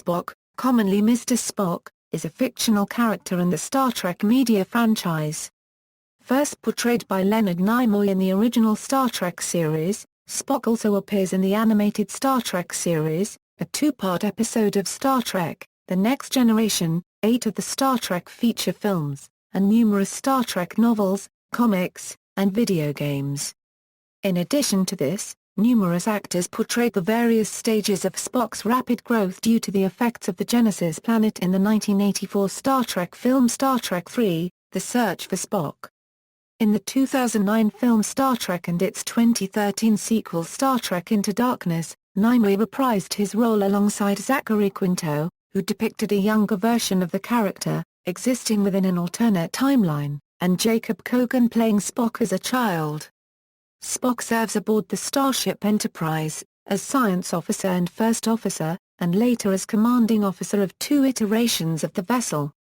Spock, commonly Mr. Spock, is a fictional character in the Star Trek media franchise. First portrayed by Leonard Nimoy in the original Star Trek series, Spock also appears in the animated Star Trek series, a two-part episode of Star Trek, The Next Generation, 8 of the Star Trek feature films, and numerous Star Trek novels, comics, and video games. In addition to this, numerous actors portrayed the various stages of Spock's rapid growth due to the effects of the Genesis planet in the 1984 Star Trek film Star Trek III, The Search for Spock. In the 2009 film Star Trek and its 2013 sequel Star Trek Into Darkness, Nimoy reprised his role alongside Zachary Quinto, who depicted a younger version of the character, existing within an alternate timeline, and Jacob Kogan playing Spock as a child. Spock serves aboard the Starship Enterprise, as science officer and first officer, and later as commanding officer of 2 iterations of the vessel.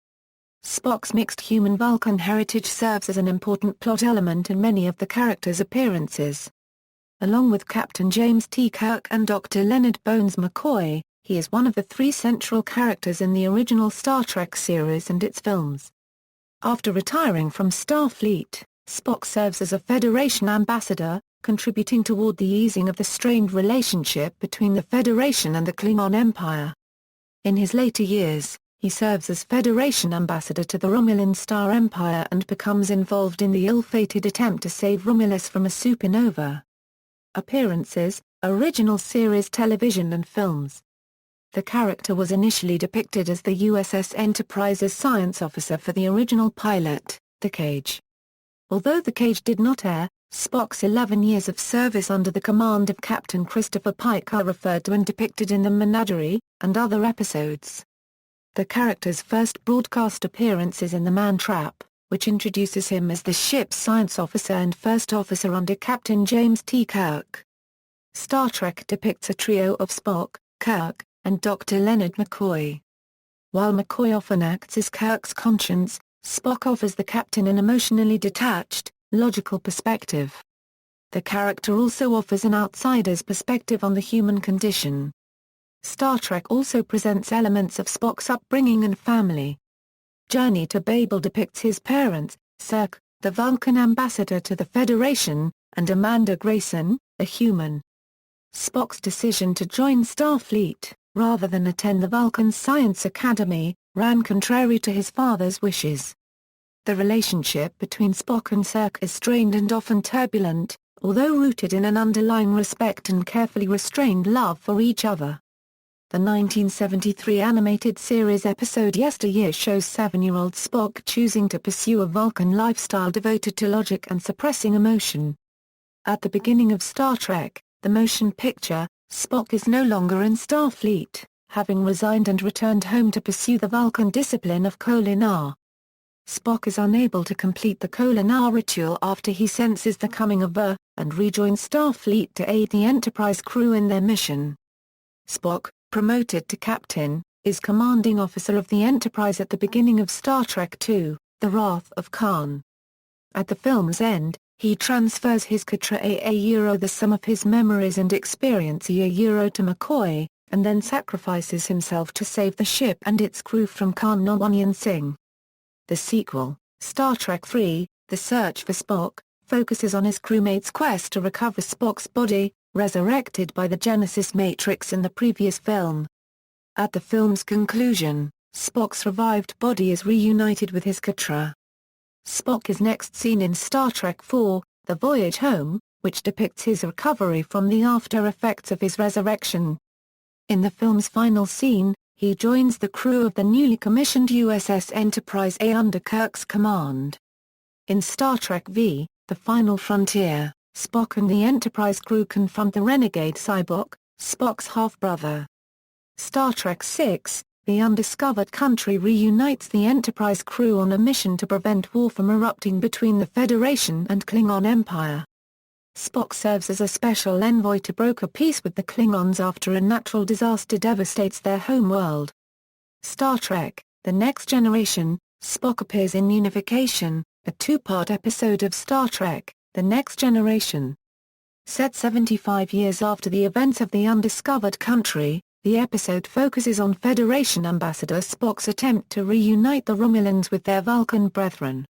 Spock's mixed human-Vulcan heritage serves as an important plot element in many of the character's appearances. Along with Captain James T. Kirk and Dr. Leonard "Bones" McCoy, he is one of the 3 central characters in the original Star Trek series and its films. After retiring from Starfleet, Spock serves as a Federation ambassador, contributing toward the easing of the strained relationship between the Federation and the Klingon Empire. In his later years, he serves as Federation ambassador to the Romulan Star Empire and becomes involved in the ill-fated attempt to save Romulus from a supernova. Appearances, original series television and films. The character was initially depicted as the USS Enterprise's science officer for the original pilot, The Cage. Although The Cage did not air, Spock's 11 years of service under the command of Captain Christopher Pike are referred to and depicted in The Menagerie, and other episodes. The character's first broadcast appearance is in The Man Trap, which introduces him as the ship's science officer and first officer under Captain James T. Kirk. Star Trek depicts a trio of Spock, Kirk, and Dr. Leonard McCoy. While McCoy often acts as Kirk's conscience, Spock offers the captain an emotionally detached, logical perspective. The character also offers an outsider's perspective on the human condition. Star Trek also presents elements of Spock's upbringing and family. Journey to Babel depicts his parents, Cirque, the Vulcan ambassador to the Federation, and Amanda Grayson, a human. Spock's decision to join Starfleet, rather than attend the Vulcan Science Academy, ran contrary to his father's wishes. The relationship between Spock and Cirque is strained and often turbulent, although rooted in an underlying respect and carefully restrained love for each other. The 1973 animated series episode Yesteryear shows 7-year-old Spock choosing to pursue a Vulcan lifestyle devoted to logic and suppressing emotion. At the beginning of Star Trek, the motion picture, Spock is no longer in Starfleet, having resigned and returned home to pursue the Vulcan discipline of Kolinar. Spock is unable to complete the Kolinar ritual after he senses the coming of and rejoins Starfleet to aid the Enterprise crew in their mission. Spock, promoted to captain, is commanding officer of the Enterprise at the beginning of Star Trek II, The Wrath of Khan. At the film's end, he transfers his Katra the sum of his memories and experience to McCoy, and then sacrifices himself to save the ship and its crew from Khan Noonien Singh. The sequel, Star Trek III, The Search for Spock, focuses on his crewmate's quest to recover Spock's body, resurrected by the Genesis Matrix in the previous film. At the film's conclusion, Spock's revived body is reunited with his Katra. Spock is next seen in Star Trek IV, The Voyage Home, which depicts his recovery from the after-effects of his resurrection. In the film's final scene, he joins the crew of the newly commissioned USS Enterprise A under Kirk's command. In Star Trek V, The Final Frontier, Spock and the Enterprise crew confront the renegade Cyborg, Spock's half-brother. Star Trek VI, The Undiscovered Country reunites the Enterprise crew on a mission to prevent war from erupting between the Federation and Klingon Empire. Spock serves as a special envoy to broker peace with the Klingons after a natural disaster devastates their homeworld. Star Trek, The Next Generation, Spock appears in Unification, a 2-part episode of Star Trek, The Next Generation. Set 75 years after the events of The Undiscovered Country, The episode focuses on Federation Ambassador Spock's attempt to reunite the Romulans with their Vulcan brethren.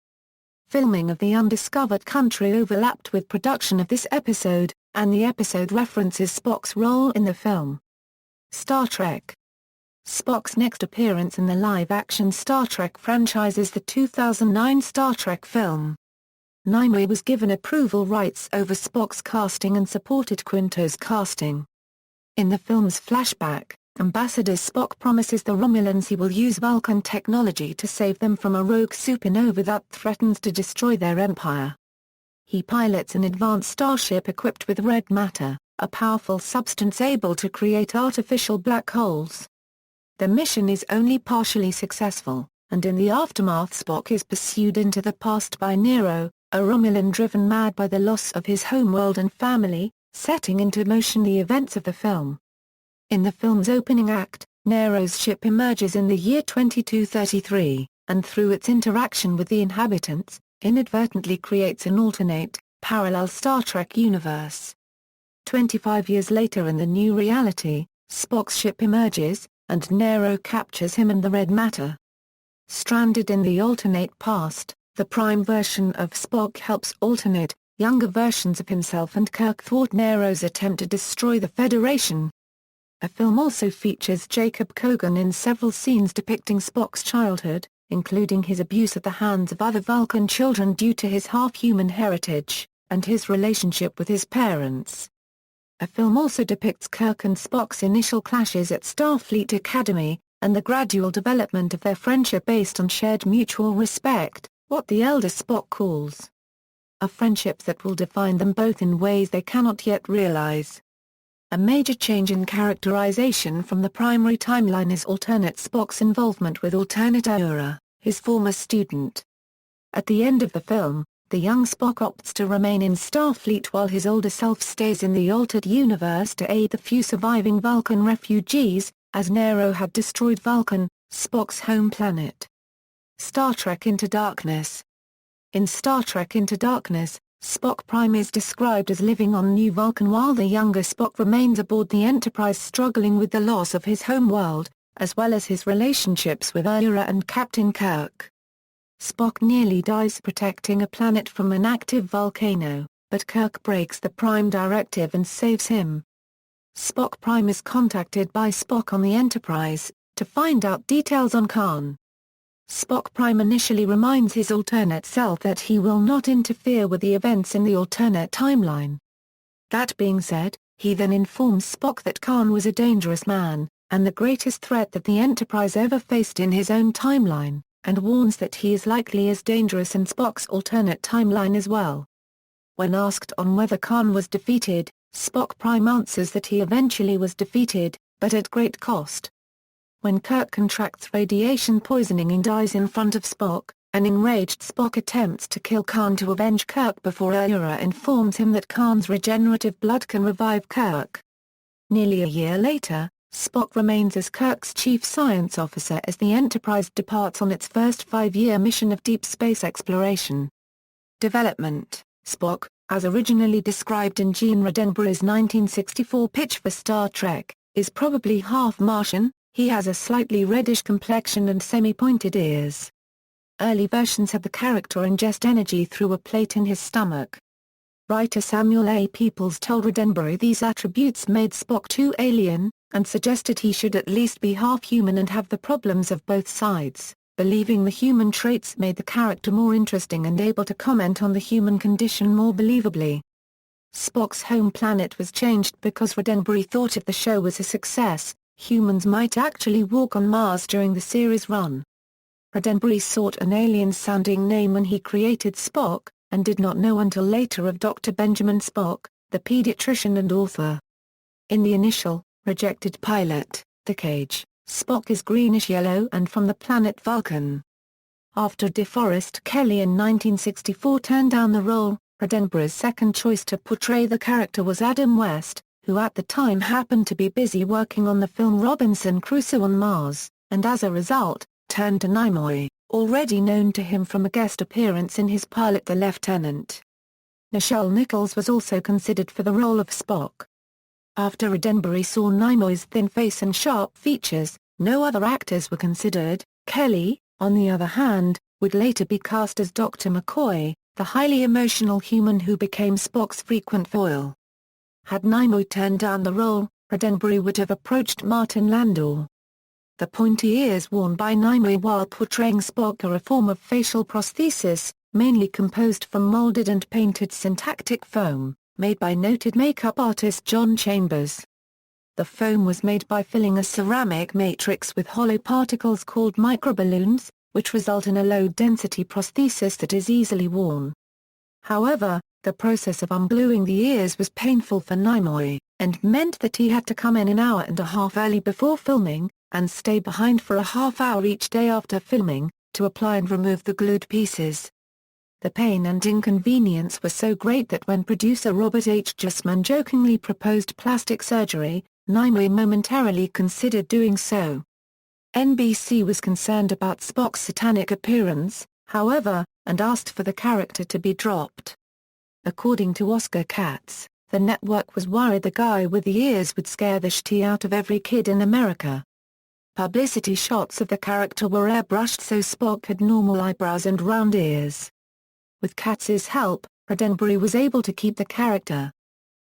Filming of the undiscovered country overlapped with production of this episode, and the episode references Spock's role in the film. Star Trek. Spock's next appearance in the live-action Star Trek franchise is the 2009 Star Trek film. Nimoy was given approval rights over Spock's casting and supported Quinto's casting. In the film's flashback, Ambassador Spock promises the Romulans he will use Vulcan technology to save them from a rogue supernova that threatens to destroy their empire. He pilots an advanced starship equipped with red matter, a powerful substance able to create artificial black holes. The mission is only partially successful, and in the aftermath Spock is pursued into the past by Nero, a Romulan driven mad by the loss of his homeworld and family, setting into motion the events of the film. In the film's opening act, Nero's ship emerges in the year 2233, and through its interaction with the inhabitants, inadvertently creates an alternate, parallel Star Trek universe. 25 years later in the new reality, Spock's ship emerges, and Nero captures him and the red matter. Stranded in the alternate past, the Prime version of Spock helps alternate, younger versions of himself and Kirk thwart Nero's attempt to destroy the Federation. The film also features Jacob Kogan in several scenes depicting Spock's childhood, including his abuse at the hands of other Vulcan children due to his half-human heritage, and his relationship with his parents. The film also depicts Kirk and Spock's initial clashes at Starfleet Academy, and the gradual development of their friendship based on shared mutual respect, what the elder Spock calls a friendship that will define them both in ways they cannot yet realize. A major change in characterization from the primary timeline is alternate Spock's involvement with alternate Uhura, his former student. At the end of the film, the young Spock opts to remain in Starfleet while his older self stays in the altered universe to aid the few surviving Vulcan refugees, as Nero had destroyed Vulcan, Spock's home planet. Star Trek Into Darkness. In Star Trek Into Darkness, Spock Prime is described as living on New Vulcan while the younger Spock remains aboard the Enterprise struggling with the loss of his home world, as well as his relationships with Uhura and Captain Kirk. Spock nearly dies protecting a planet from an active volcano, but Kirk breaks the Prime directive and saves him. Spock Prime is contacted by Spock on the Enterprise, to find out details on Khan. Spock Prime initially reminds his alternate self that he will not interfere with the events in the alternate timeline. That being said, he then informs Spock that Khan was a dangerous man, and the greatest threat that the Enterprise ever faced in his own timeline, and warns that he is likely as dangerous in Spock's alternate timeline as well. When asked on whether Khan was defeated, Spock Prime answers that he eventually was defeated, but at great cost. When Kirk contracts radiation poisoning and dies in front of Spock, an enraged Spock attempts to kill Khan to avenge Kirk before Uhura informs him that Khan's regenerative blood can revive Kirk. Nearly a year later, Spock remains as Kirk's chief science officer as the Enterprise departs on its first 5-year mission of deep space exploration. Development. Spock, as originally described in Gene Roddenberry's 1964 pitch for Star Trek, is probably half Martian. He has a slightly reddish complexion and semi-pointed ears. Early versions had the character ingest energy through a plate in his stomach. Writer Samuel A. Peoples told Roddenberry these attributes made Spock too alien, and suggested he should at least be half human and have the problems of both sides, believing the human traits made the character more interesting and able to comment on the human condition more believably. Spock's home planet was changed because Roddenberry thought if the show was a success, humans might actually walk on Mars during the series run. Roddenberry sought an alien-sounding name when he created Spock, and did not know until later of Dr. Benjamin Spock, the pediatrician and author. In the initial, rejected pilot, The Cage, Spock is greenish-yellow and from the planet Vulcan. After DeForest Kelley in 1964 turned down the role, Roddenberry's second choice to portray the character was Adam West, who at the time happened to be busy working on the film Robinson Crusoe on Mars, and as a result, turned to Nimoy, already known to him from a guest appearance in his pilot The Lieutenant. Nichelle Nichols was also considered for the role of Spock. After Roddenberry saw Nimoy's thin face and sharp features, no other actors were considered. Kelly, on the other hand, would later be cast as Dr. McCoy, the highly emotional human who became Spock's frequent foil. Had Nimoy turned down the role, Roddenberry would have approached Martin Landau. The pointy ears worn by Nimoy while portraying Spock are a form of facial prosthesis, mainly composed from molded and painted syntactic foam, made by noted makeup artist John Chambers. The foam was made by filling a ceramic matrix with hollow particles called microballoons, which result in a low-density prosthesis that is easily worn. However, the process of ungluing the ears was painful for Nimoy, and meant that he had to come in an hour and a half early before filming, and stay behind for a half hour each day after filming, to apply and remove the glued pieces. The pain and inconvenience were so great that when producer Robert H. Justman jokingly proposed plastic surgery, Nimoy momentarily considered doing so. NBC was concerned about Spock's satanic appearance, however, and asked for the character to be dropped. According to Oscar Katz, the network was worried the guy with the ears would scare the shit out of every kid in America. Publicity shots of the character were airbrushed so Spock had normal eyebrows and round ears. With Katz's help, Roddenberry was able to keep the character.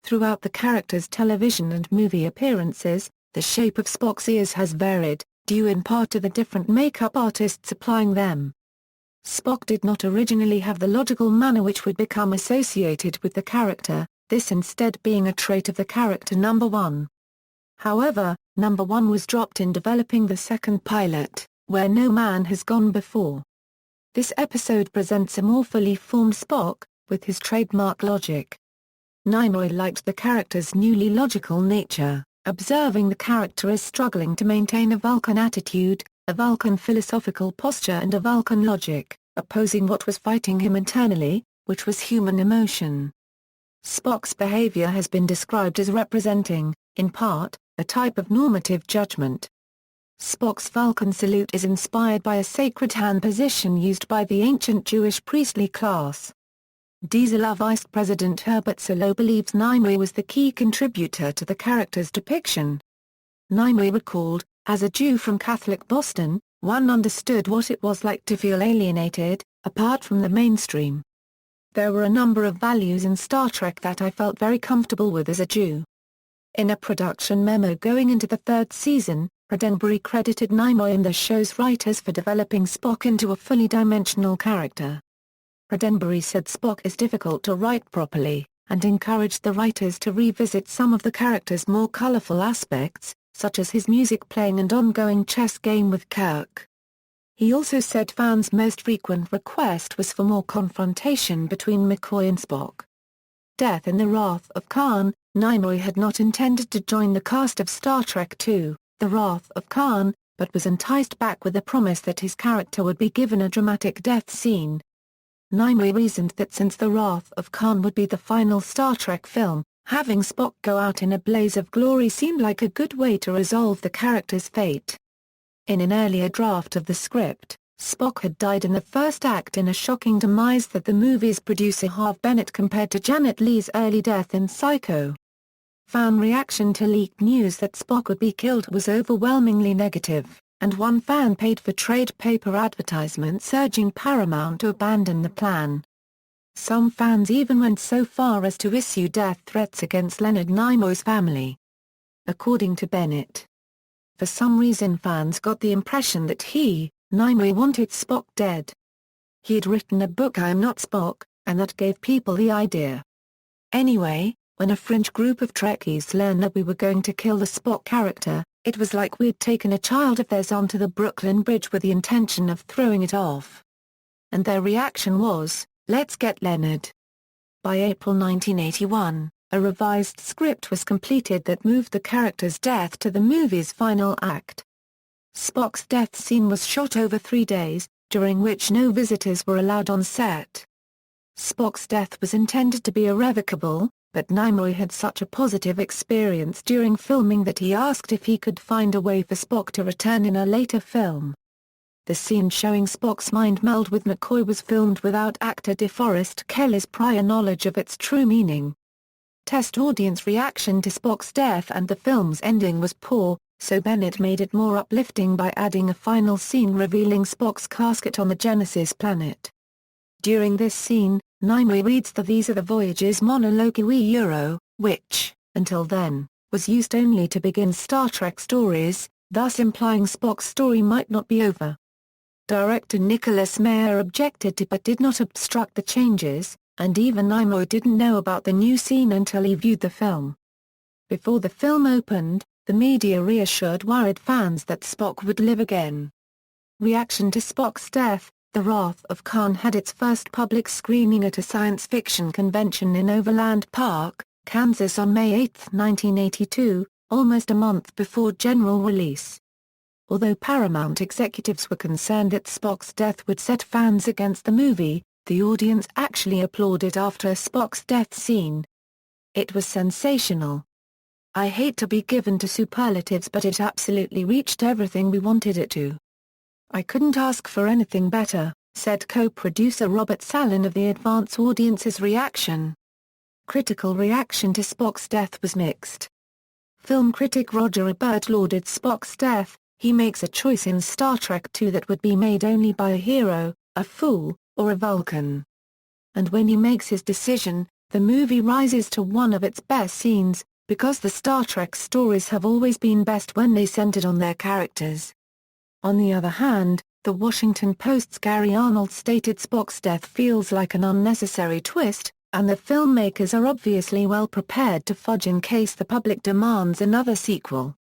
Throughout the character's television and movie appearances, the shape of Spock's ears has varied, due in part to the different makeup artists applying them. Spock did not originally have the logical manner which would become associated with the character, this instead being a trait of the character number 1. However, number 1 was dropped in developing the second pilot, Where No Man Has Gone Before. This episode presents a more fully formed Spock, with his trademark logic. Nimoy liked the character's newly logical nature, observing the character as struggling to maintain a Vulcan attitude, a Vulcan philosophical posture and a Vulcan logic, opposing what was fighting him internally, which was human emotion. Spock's behavior has been described as representing, in part, a type of normative judgment. Spock's Vulcan salute is inspired by a sacred hand position used by the ancient Jewish priestly class. Diesel Vice President Herbert Solow believes Nimoy was the key contributor to the character's depiction. Nimoy recalled, as a Jew from Catholic Boston, one understood what it was like to feel alienated, apart from the mainstream. There were a number of values in Star Trek that I felt very comfortable with as a Jew. In a production memo going into the third season, Roddenberry credited Nimoy and the show's writers for developing Spock into a fully dimensional character. Roddenberry said Spock is difficult to write properly, and encouraged the writers to revisit some of the character's more colorful aspects, such as his music playing and ongoing chess game with Kirk. He also said fans' most frequent request was for more confrontation between McCoy and Spock. Death in the Wrath of Khan. Nimoy had not intended to join the cast of Star Trek II, The Wrath of Khan, but was enticed back with the promise that his character would be given a dramatic death scene. Nimoy reasoned that since The Wrath of Khan would be the final Star Trek film, having Spock go out in a blaze of glory seemed like a good way to resolve the character's fate. In an earlier draft of the script, Spock had died in the first act in a shocking demise that the movie's producer Harve Bennett compared to Janet Leigh's early death in Psycho. Fan reaction to leaked news that Spock would be killed was overwhelmingly negative, and one fan paid for trade paper advertisements urging Paramount to abandon the plan. Some fans even went so far as to issue death threats against Leonard Nimoy's family. According to Bennett, for some reason fans got the impression that Nimoy wanted Spock dead. He had written a book I Am Not Spock, and that gave people the idea. Anyway, when a fringe group of Trekkies learned that we were going to kill the Spock character, it was like we'd taken a child of theirs onto the Brooklyn Bridge with the intention of throwing it off. And their reaction was, let's get Leonard. By April 1981, a revised script was completed that moved the character's death to the movie's final act. Spock's death scene was shot over 3 days, during which no visitors were allowed on set. Spock's death was intended to be irrevocable, but Nimoy had such a positive experience during filming that he asked if he could find a way for Spock to return in a later film. The scene showing Spock's mind meld with McCoy was filmed without actor DeForest Kelly's prior knowledge of its true meaning. test audience reaction to Spock's death, and the film's ending was poor, so Bennett made it more uplifting by adding a final scene revealing Spock's casket on the Genesis planet. During this scene, Nimoy reads the "These are the Voyages" monologue which, until then, was used only to begin Star Trek stories, thus implying Spock's story might not be over. Director Nicholas Meyer objected to but did not obstruct the changes, and even Nimoy didn't know about the new scene until he viewed the film. Before the film opened, the media reassured worried fans that Spock would live again. Reaction to Spock's death: The Wrath of Khan had its first public screening at a science fiction convention in Overland Park, Kansas on May 8, 1982, almost a month before general release. Although Paramount executives were concerned that Spock's death would set fans against the movie, the audience actually applauded after Spock's death scene. It was sensational. I hate to be given to superlatives, but it absolutely reached everything we wanted it to. I couldn't ask for anything better, said co-producer Robert Sallin of the advance audience's reaction. Critical reaction to Spock's death was mixed. Film critic Roger Ebert lauded Spock's death. He makes a choice in Star Trek II that would be made only by a hero, a fool, or a Vulcan. And when he makes his decision, the movie rises to one of its best scenes, because the Star Trek stories have always been best when they centered on their characters. On the other hand, the Washington Post's Gary Arnold stated Spock's death feels like an unnecessary twist, and the filmmakers are obviously well prepared to fudge in case the public demands another sequel.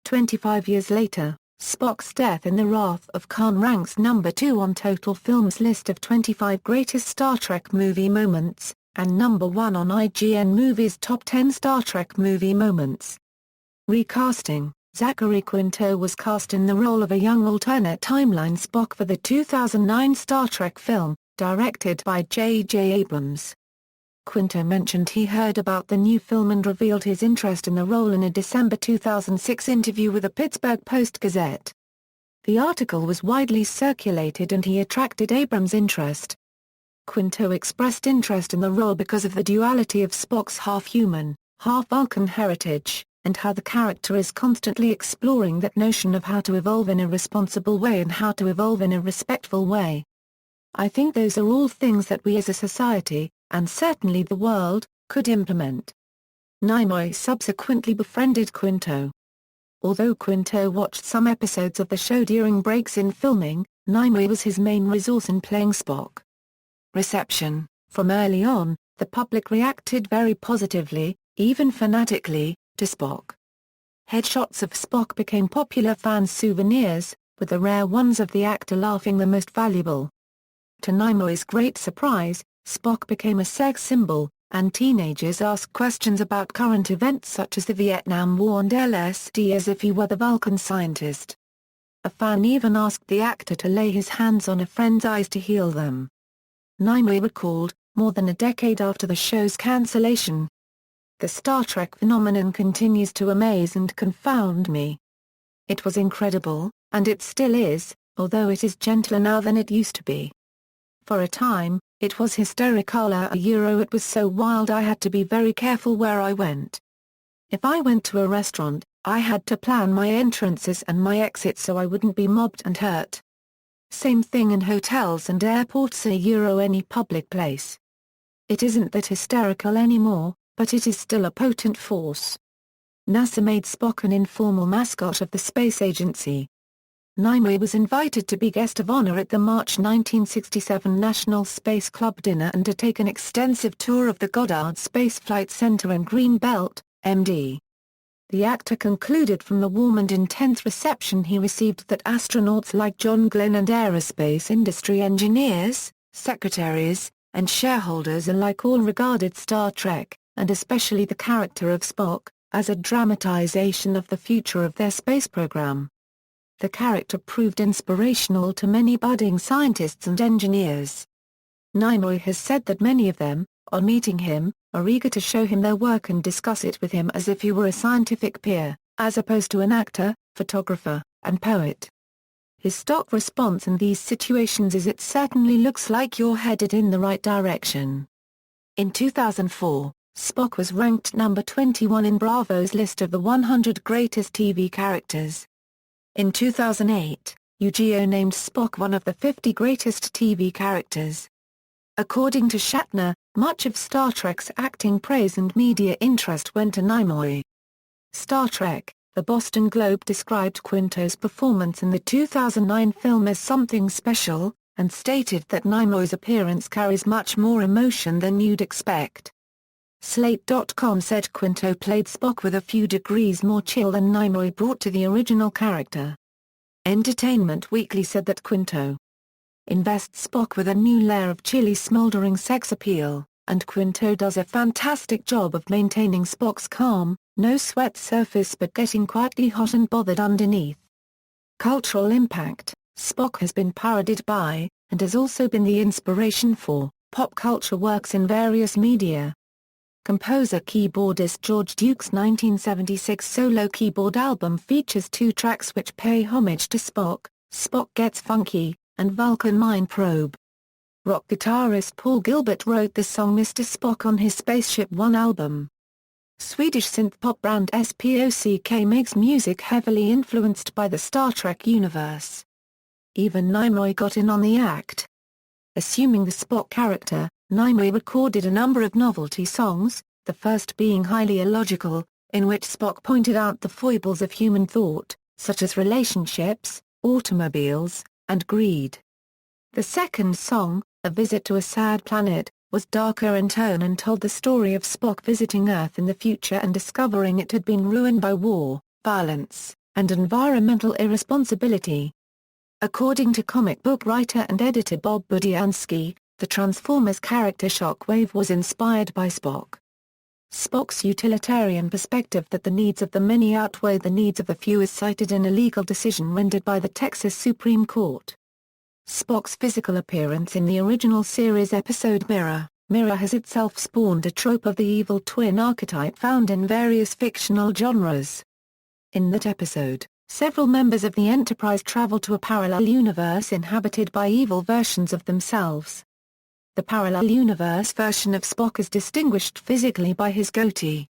25 years later, Spock's death in The Wrath of Khan ranks number 2 on Total Film's list of 25 greatest Star Trek movie moments, and number 1 on IGN Movie's top 10 Star Trek movie moments. Recasting: Zachary Quinto was cast in the role of a young alternate timeline Spock for the 2009 Star Trek film, directed by J.J. Abrams. Quinto mentioned he heard about the new film and revealed his interest in the role in a December 2006 interview with the Pittsburgh Post-Gazette. The article was widely circulated and he attracted Abrams' interest. Quinto expressed interest in the role because of the duality of Spock's half-human, half-Vulcan heritage, and how the character is constantly exploring that notion of how to evolve in a responsible way and how to evolve in a respectful way. I think those are all things that we as a society, and certainly the world, could implement. Nimoy subsequently befriended Quinto. Although Quinto watched some episodes of the show during breaks in filming, Nimoy was his main resource in playing Spock. Reception: From early on, the public reacted very positively, even fanatically, to Spock. Headshots of Spock became popular fan souvenirs, with the rare ones of the actor laughing the most valuable. To Nimoy's great surprise, Spock became a sex symbol, and teenagers asked questions about current events such as the Vietnam War and LSD as if he were the Vulcan scientist. A fan even asked the actor to lay his hands on a friend's eyes to heal them. Nimoy recalled, more than a decade after the show's cancellation, "The Star Trek phenomenon continues to amaze and confound me. It was incredible, and it still is, although it is gentler now than it used to be. For a time, it was hysterical. It was so wild I had to be very careful where I went. If I went to a restaurant, I had to plan my entrances and my exits so I wouldn't be mobbed and hurt. Same thing in hotels and airports. Any public place. It isn't that hysterical anymore, but it is still a potent force." NASA made Spock an informal mascot of the space agency. Nimoy was invited to be guest of honor at the March 1967 National Space Club dinner and to take an extensive tour of the Goddard Space Flight Center and Greenbelt, MD. The actor concluded from the warm and intense reception he received that astronauts like John Glenn and aerospace industry engineers, secretaries, and shareholders alike all regarded Star Trek, and especially the character of Spock, as a dramatization of the future of their space program. The character proved inspirational to many budding scientists and engineers. Nimoy has said that many of them, on meeting him, are eager to show him their work and discuss it with him as if he were a scientific peer, as opposed to an actor, photographer, and poet. His stock response in these situations is "It certainly looks like you're headed in the right direction." In 2004, Spock was ranked number 21 in Bravo's list of the 100 greatest TV characters. In 2008, UGO named Spock one of the 50 greatest TV characters. According to Shatner, much of Star Trek's acting praise and media interest went to Nimoy. Star Trek, the Boston Globe described Quinto's performance in the 2009 film as something special, and stated that Nimoy's appearance carries much more emotion than you'd expect. Slate.com said Quinto played Spock with a few degrees more chill than Nimoy brought to the original character. Entertainment Weekly said that Quinto invests Spock with a new layer of chilly smoldering sex appeal, and Quinto does a fantastic job of maintaining Spock's calm, no-sweat surface but getting quietly hot and bothered underneath. Cultural impact: Spock has been parodied by, and has also been the inspiration for, pop culture works in various media. Composer-keyboardist George Duke's 1976 solo keyboard album features 2 tracks which pay homage to Spock, Spock Gets Funky, and Vulcan Mind Probe. Rock guitarist Paul Gilbert wrote the song Mr. Spock on his Spaceship One album. Swedish synth-pop band SPOCK makes music heavily influenced by the Star Trek universe. Even Nimoy got in on the act. Assuming the Spock character, Nimoy recorded a number of novelty songs, the first being highly illogical, in which Spock pointed out the foibles of human thought, such as relationships, automobiles, and greed. The second song, A Visit to a Sad Planet, was darker in tone and told the story of Spock visiting Earth in the future and discovering it had been ruined by war, violence, and environmental irresponsibility. According to comic book writer and editor Bob Budiansky, the Transformers character Shockwave was inspired by Spock. Spock's utilitarian perspective that the needs of the many outweigh the needs of the few is cited in a legal decision rendered by the Texas Supreme Court. Spock's physical appearance in the original series episode Mirror, Mirror has itself spawned a trope of the evil twin archetype found in various fictional genres. In that episode, several members of the Enterprise travel to a parallel universe inhabited by evil versions of themselves. The parallel universe version of Spock is distinguished physically by his goatee.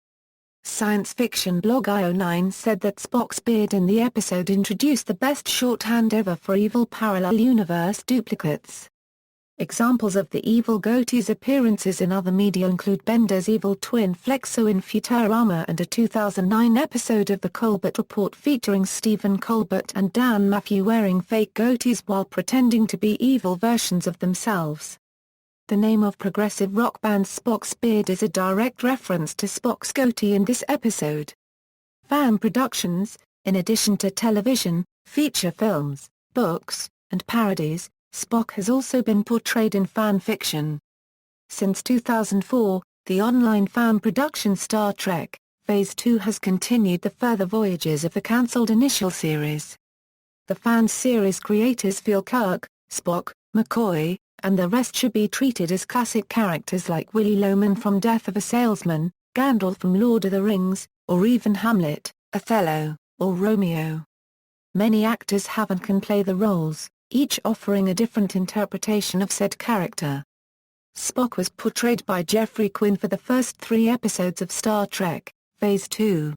Science fiction blog IO9 said that Spock's beard in the episode introduced the best shorthand ever for evil parallel universe duplicates. Examples of the evil goatee's appearances in other media include Bender's evil twin Flexo in Futurama and a 2009 episode of The Colbert Report featuring Stephen Colbert and Dan Matthew wearing fake goatees while pretending to be evil versions of themselves. The name of progressive rock band Spock's Beard is a direct reference to Spock's goatee in this episode. Fan productions: in addition to television, feature films, books, and parodies, Spock has also been portrayed in fan fiction. Since 2004, the online fan production Star Trek, Phase 2 has continued the further voyages of the cancelled initial series. The fan series creators feel Kirk, Spock, McCoy, and the rest should be treated as classic characters like Willy Loman from Death of a Salesman, Gandalf from Lord of the Rings, or even Hamlet, Othello, or Romeo. Many actors have and can play the roles, each offering a different interpretation of said character. Spock was portrayed by Jeffrey Quinn for the first 3 episodes of Star Trek, Phase 2.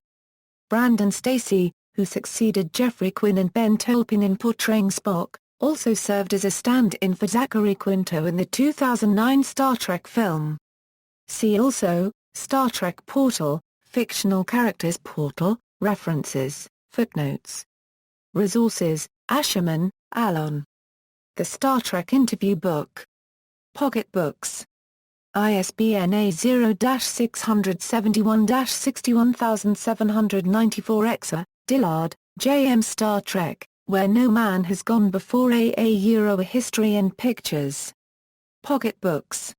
Brandon Stacy, who succeeded Jeffrey Quinn and Ben Tolpin in portraying Spock, also served as a stand-in for Zachary Quinto in the 2009 Star Trek film. See also, Star Trek Portal, Fictional Characters Portal, References, Footnotes. Resources: Asherman, Alon. The Star Trek Interview Book. Pocket Books. ISBN A0-671-61794 Exa, Dillard, J. M. Star Trek, Where No Man Has Gone Before. A History in Pictures. Pocket Books.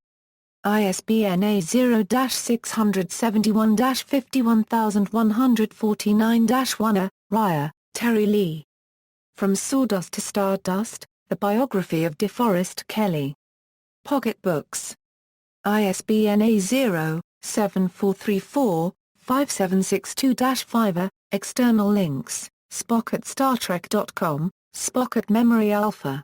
ISBN A0-671-51149-1. Ryer, Terry Lee. From Sawdust to Stardust, The Biography of DeForest Kelley. Pocket Books. ISBN A0-7434-5762-5. External links: Spock at StarTrek.com, Spock at Memory Alpha.